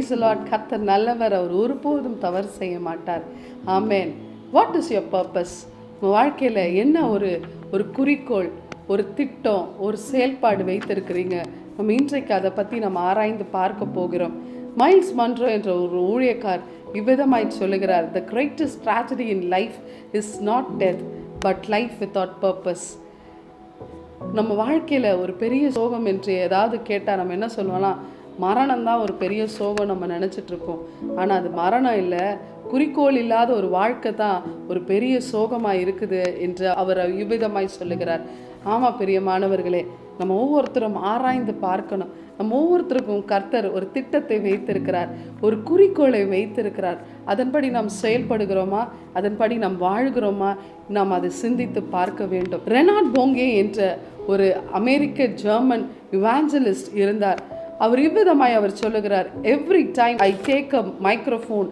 Praise the Lord. கர்த்தர் நல்லவர், அவர் ஒருபோதும் தவறு செய்ய மாட்டார். ஆமென். What is your purpose? உங்கள் வாழ்க்கையில் என்ன ஒரு குறிக்கோள், ஒரு திட்டம், ஒரு செயல்பாடு வைத்திருக்கிறீங்க? நம்ம இன்றைக்கு அதை பற்றி நம்ம ஆராய்ந்து பார்க்க போகிறோம். மைல்ஸ் மன்றோ என்ற ஒரு ஊழியக்கார் இவ்விதமாய் சொல்லுகிறார், the greatest tragedy in life is not death but life without purpose. நம்ம வாழ்க்கையில் ஒரு பெரிய சோகம் என்று ஏதாவது கேட்டால் நம்ம என்ன சொல்லுவோம்னா, மரணம் தான் ஒரு பெரிய சோகம் நம்ம நினச்சிட்ருக்கோம். ஆனால் அது மரணம் இல்லை, குறிக்கோள் இல்லாத ஒரு வாழ்க்கை தான் ஒரு பெரிய சோகமாக இருக்குது என்று அவர் இவ்விதமாய் சொல்லுகிறார். ஆமாம் பிரியமானவர்களே, நம்ம ஒவ்வொருத்தரும் ஆராய்ந்து பார்க்கணும். நம்ம ஒவ்வொருத்தருக்கும் கர்த்தர் ஒரு திட்டத்தை வைத்திருக்கிறார், ஒரு குறிக்கோளை வைத்திருக்கிறார். அதன்படி நாம் செயல்படுகிறோமா, அதன்படி நாம் வாழ்கிறோமா, நாம் அதை சிந்தித்து பார்க்க வேண்டும். ரெனார்ட் போங்கே என்ற ஒரு அமெரிக்க ஜெர்மன் இவாஞ்சலிஸ்ட் இருந்தார். அவர் இவ்விதமாய் அவர் சொல்லுகிறார், every time I take a microphone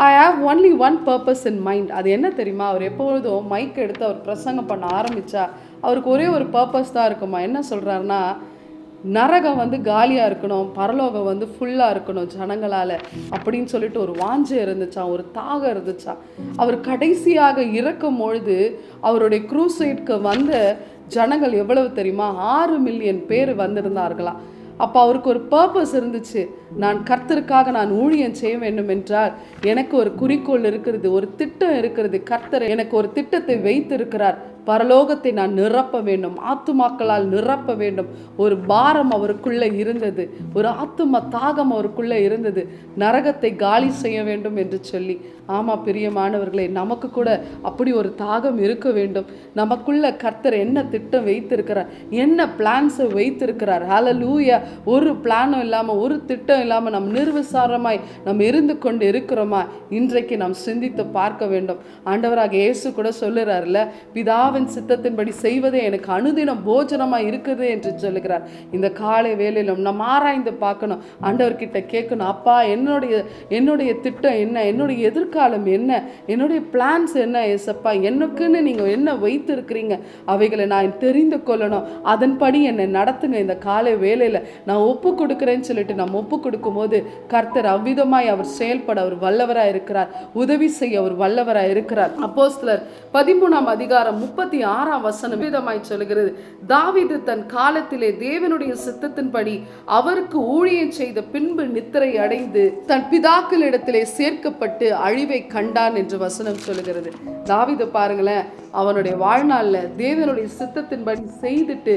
I have only one purpose in mind. அது என்ன தெரியுமா? அவர் எப்பொழுதும் மைக் எடுத்து அவர் பிரசங்கம் பண்ண ஆரம்பித்தா அவருக்கு ஒரே ஒரு பர்பஸ் தான் இருக்குமா. என்ன சொல்கிறாருன்னா, நரகம் காலியாக இருக்கணும், பரலோகம் ஃபுல்லாக இருக்கணும் ஜனங்களால் அப்படின்னு சொல்லிட்டு ஒரு வாஞ்சை இருந்துச்சான், ஒரு தாகம் இருந்துச்சான். அவர் கடைசியாக இறக்கும் பொழுது அவருடைய க்ரூசைட்க்கு வந்த ஜனங்கள் எவ்வளவு தெரியுமா? 6 மில்லியன் பேர் வந்திருந்தார்களாம். அப்போ அவருக்கு ஒரு பர்பஸ் இருந்துச்சு, நான் கர்த்தருக்காக நான் ஊழியம் செய்ய வேண்டும் என்றால் எனக்கு ஒரு குறிக்கோள் இருக்கிறது, ஒரு திட்டம் இருக்கிறது. கர்த்தர் எனக்கு ஒரு திட்டத்தை வைத்திருக்கிறார், பரலோகத்தை நான் நிரப்ப வேண்டும், ஆத்துமாக்களால் நிரப்ப வேண்டும். ஒரு பாரம் அவருக்குள்ளே இருந்தது, ஒரு ஆத்தும தாகம் அவருக்குள்ளே இருந்தது, நரகத்தை காலி செய்ய வேண்டும் என்று சொல்லி. ஆமாம் பிரியமானவர்களே, நமக்கு கூட அப்படி ஒரு தாகம் இருக்க வேண்டும். நமக்குள்ள கர்த்தர் என்ன திட்டம் வைத்திருக்கிறார், என்ன பிளான்ஸை வைத்திருக்கிறார். ஹல்லேலூயா. ஒரு பிளானும் இல்லாமல், ஒரு திட்டம் இல்லாமல் நம்ம நிர்விசாரமாய் நம்ம இருந்து கொண்டு இருக்கிறோமா? இன்றைக்கு நாம் சிந்தித்து பார்க்க வேண்டும். ஆண்டவராக இயேசு கூட சொல்லுறாருல, பிதாவின் சித்தத்தின்படி செய்வதே எனக்கு அனுதினம் போஜனமாக இருக்குது என்று சொல்லுகிறார். இந்த காலை வேளையிலும் நம்ம ஆராய்ந்து பார்க்கணும், ஆண்டவர்கிட்ட கேட்கணும், அப்பா என்னுடைய திட்டம் என்ன, என்னுடைய எதிர்காலம் என்ன, என்னுடைய பிளான்ஸ் என்ன, ஏசப்பா எனக்குன்னு நீங்கள் என்ன வைத்திருக்கிறீங்க, அவைகளை நான் தெரிந்து கொள்ளணும், அதன்படி என்னை நடத்துங்க. இந்த காலை வேளையில் நான் ஒப்பு கொடுக்குறேன்னு சொல்லிட்டு நம்ம ஒப்பு கொடுக்கும் போது கர்த்தர் அவ்விதமாய் அவர் செயல்பட அவர் வல்லவராக இருக்கிறார், உதவி செய்ய அவர் வல்லவராக இருக்கிறார். அப்போஸ்தலர் 13ஆம் அதிகாரம் 36ஆம் வசனம் விதமாய் சொல்கிறது, தாவீது தன் காலத்திலே தேவனுடைய சித்தத்தின்படி அவருக்கு ஊழியம் செய்த பின்பு நித்திரை அடைந்து தன் பிதாக்களிடத்திலே சேர்க்கப்பட்டு அழிவை கண்டான் என்று வசனம் சொல்லுகிறது. தாவீது பாருங்களேன், அவனுடைய வாழ்நாளில் தேவனுடைய சித்தத்தின்படி செய்துட்டு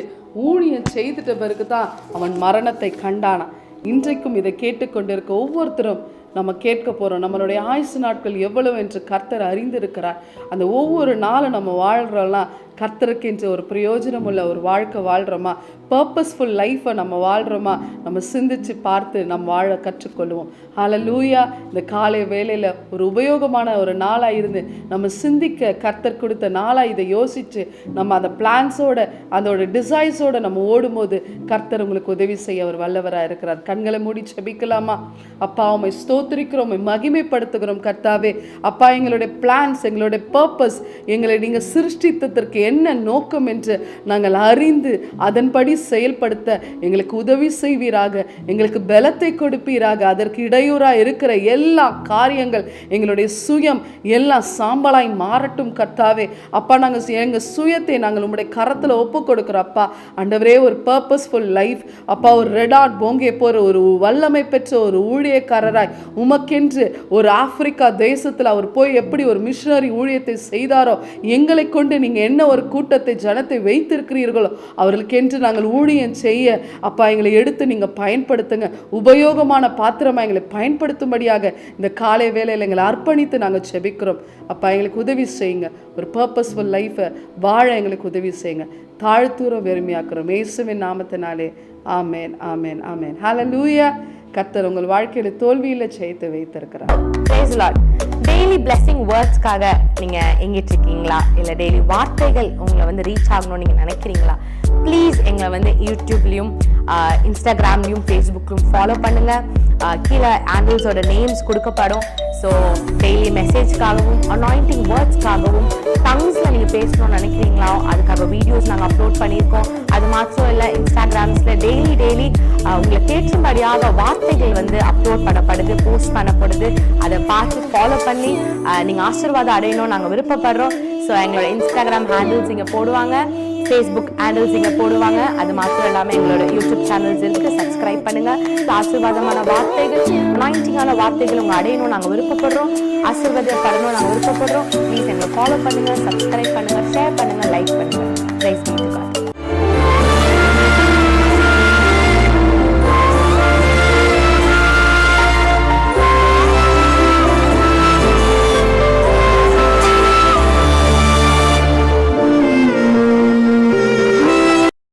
ஊழியம் செய்துட்ட பிறகு தான் அவன் மரணத்தை கண்டானான். இன்றைக்கும் இதை கேட்டுக்கொண்டிருக்க ஒவ்வொருத்தரும் நம்ம கேட்க போகிறோம், நம்மளுடைய ஆயுசு நாட்கள் எவ்வளவு என்று கர்த்தர் அறிந்திருக்கிறார். அந்த ஒவ்வொரு நாளும் நம்ம வாழ்கிறோம்னா கர்த்தருக்கு என்று ஒரு பிரயோஜனம் உள்ள ஒரு வாழ்க்கை வாழ்கிறோமா, பர்பஸ்ஃபுல் லைஃப்பை நம்ம வாழ்கிறோமா, நம்ம சிந்திச்சு பார்த்து நம்ம வாழ கற்றுக்கொள்வோம். ஹல்லேலூயா. இந்த காலை வேளையில் ஒரு உபயோகமான ஒரு நாளாக இருந்து நம்ம சிந்திக்க கர்த்தர் கொடுத்த நாளாக இதை யோசித்து நம்ம அந்த பிளான்ஸோட அதோட டிசைர்ஸோடு நம்ம ஓடும்போது கர்த்தர் உங்களுக்கு உதவி செய்ய அவர் வல்லவராக இருக்கிறார். கண்களை மூடி ஜெபிக்கலாமா? அப்பா, உம்மை ஸ்தோத்திரிக்கிறோம், உம்மை மகிமைப்படுத்துகிறோம் கர்த்தாவே. அப்பா, எங்களுடைய பிளான்ஸ், எங்களுடைய பர்பஸ், எங்களை நீங்கள் சிருஷ்டித்ததற்கு என்ன நோக்கம் என்று நாங்கள் அறிந்து அதன்படி செயல்படுத்த எங்களுக்கு உதவி செய்வீராக, எங்களுக்கு பலத்தை கொடுப்பீராக. அதற்கு இடையூறாக இருக்கிற எல்லா காரியங்கள், எங்களுடைய சுயம் எல்லாம் சாம்பலாய் மாறட்டும் கர்த்தாவே. அப்பா, நாங்கள் எங்கள் சுயத்தை நாங்கள் உங்களுடைய கரத்தில் ஒப்பு கொடுக்குறோம். அப்பா ஆண்டவரே, ஒரு பர்பஸ்ஃபுல் லைஃப் அப்பா, ஒரு ரெனார்ட் போங்கே போகிற ஒரு வல்லமை பெற்ற ஒரு ஊழியக்காரராய் உமக்கென்று ஒரு ஆப்பிரிக்கா தேசத்தில் அவர் போய் எப்படி ஒரு மிஷனரி ஊழியத்தை செய்தாரோ, எங்களை கொண்டு நீங்கள் என்ன ஒரு கூட்டத்தை ஜனத்தை வைத்திருக்கிறீர்களோ அவர்களுக்கென்று நாங்கள் ஊழியம் செய்ய அப்பா எங்களை எடுத்து நீங்கள் பயன்படுத்துங்க. உபயோகமான பாத்திரமாக எங்களை பயன்படுத்தும்படியாக இந்த காலை வேளையில் எங்களை அர்ப்பணித்து நாங்கள் செபிக்கிறோம். அப்பா, எங்களுக்கு உதவி செய்யுங்க, ஒரு பர்பஸ்ஃபுல் லைஃப்பை வாழ எங்களுக்கு உதவி செய்யுங்க. தாழ்த்தூரம் வெறுமையாக்குறோம் இயேசுவின் நாமத்தினாலே. ஆமேன், ஆமேன், ஆமேன். ஹல்லேலூயா. கர்த்தர் உங்கள் வாழ்க்கையில் தோல்வியில் ஜெயித்து வைத்திருக்கிறார். Praise the Lord. Daily blessing வேர்ட்ஸ்க்காக நீங்கள் எங்கிட்டு இருக்கீங்களா, இல்லை டெய்லி வார்த்தைகள் உங்களை ரீச் ஆகணும்னு நீங்கள் நினைக்கிறீங்களா? ப்ளீஸ் எங்களை யூடியூப்லேயும் இன்ஸ்டாகிராம்லேயும் ஃபேஸ்புக்லையும் ஃபாலோ பண்ணுங்கள். கீழே ஆண்டில்ஸோட நேம்ஸ் கொடுக்கப்படும். ஸோ டெய்லி மெசேஜ்க்காகவும் அனாயிண்டிங் வேர்ட்ஸ்க்காகவும் டங்ஸில் நீங்கள் பேசணும்னு நினைக்கிறீங்களா, அதுக்காக வீடியோஸ் நாங்கள் அப்லோட் பண்ணியிருக்கோம். அது மாத்திரம் இல்லை, இன்ஸ்டாகிராம்ஸில் டெய்லி உங்களுக்கு ஏற்றும்படியாக வார்த்தைகள் வந்து அப்லோட் பண்ணப்படுது, போஸ்ட் பண்ணப்படுது. அதை பார்த்து ஃபாலோ பண்ணி நீங்க ஆசீர்வாதம் அடையணும் நாங்க விருப்பப்படுறோம். ஸோ எங்களோட இன்ஸ்டாகிராம் ஹேண்டில்ஸ் இங்க போடுவாங்க, ஃபேஸ்புக் ஹேண்டில்ஸ் இங்க போடுவாங்க. அது மாத்திரம் இல்லாம எங்களோட யூடியூப் சேனல்ஸ் இருக்கு, சப்ஸ்கிரைப் பண்ணுங்க. ஆசீர்வாதமான வார்த்தைகள், அனாயிண்டிங்கான வார்த்தைகள் உங்க அடையணும் நாங்க விருப்பப்படுறோம், ஆசீர்வாதப்படணும் நாங்க விருப்பப்படுறோம். ப்ளீஸ் எங்களை ஃபாலோ பண்ணுங்க, சப்ஸ்கிரைப் பண்ணுங்க, ஷேர் பண்ணுங்க, லைக் பண்ணுங்க. Praise be to God.